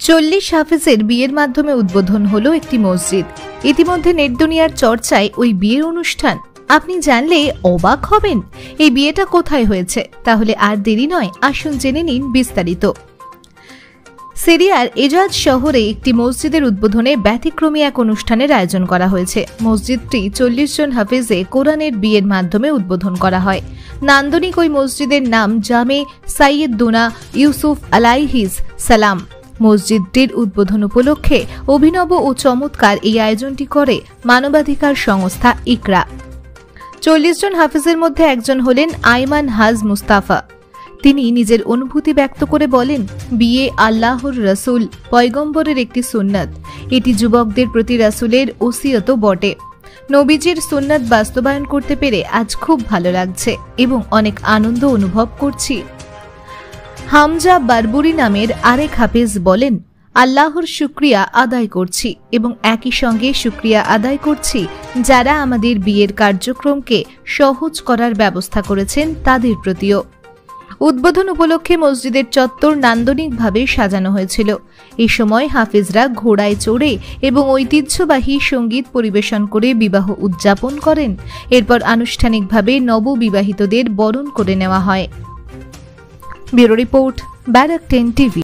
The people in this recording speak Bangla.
40 হাফেজের বিয়ের মাধ্যমে উদ্বোধন হলো একটি মসজিদ। ইতিমধ্যে নেট দুনিয়ার চর্চায় ওই বিয়ের অনুষ্ঠান। আপনি জানলে অবাক হবেন এই বিয়েটা কোথায় হয়েছে। তাহলে আর দেরি নয়, আসুন জেনে নিন বিস্তারিত। সিরিয়ার এজাজ শহরে একটি মসজিদের উদ্বোধনে ব্যতিক্রমী এক অনুষ্ঠানের আয়োজন করা হয়েছে। মসজিদটি 40 জন হাফেজে কোরআনের বিয়ের মাধ্যমে উদ্বোধন করা হয়। নান্দনিক ওই মসজিদের নাম জামে সাইয়েদুনা ইউসুফ আলাইহিস সালাম। মসজিদটির উদ্বোধন উপলক্ষে অভিনব ও চমৎকার এই আয়োজনটি করে মানবাধিকার সংস্থা ইকরা। 40 জন হাফেজের মধ্যে একজন হলেন আইমান হাজ মুস্তাফা। তিনি নিজের অনুভূতি ব্যক্ত করে বলেন, বিয়ে আল্লাহর রাসূল পয়গম্বরের একটি সুন্নাত। এটি যুবকদের প্রতি রাসূলের ওসিয়ত বটে। নবীজির সুন্নাত বাস্তবায়ন করতে পেরে আজ খুব ভালো লাগছে এবং অনেক আনন্দ অনুভব করছি। হামজা বারবুরি নামের আরেক হাফেজ বলেন, আল্লাহর শুকরিয়া আদায় করছি এবং একই সঙ্গে শুকরিয়া আদায় করছি যারা আমাদের বিয়ের কার্যক্রমকে সহজ করার ব্যবস্থা করেছেন তাদের প্রতিও। উদ্বোধন উপলক্ষে মসজিদের চত্বর নান্দনিকভাবে সাজানো হয়েছিল। এই সময় হাফেজরা ঘোড়ায় চড়ে এবং ঐতিহ্যবাহী সঙ্গীত পরিবেশন করে বিবাহ উদযাপন করেন। এরপর আনুষ্ঠানিকভাবে নববিবাহিতদের বরণ করে নেওয়া হয়। Bureau report, Barak 10 TV.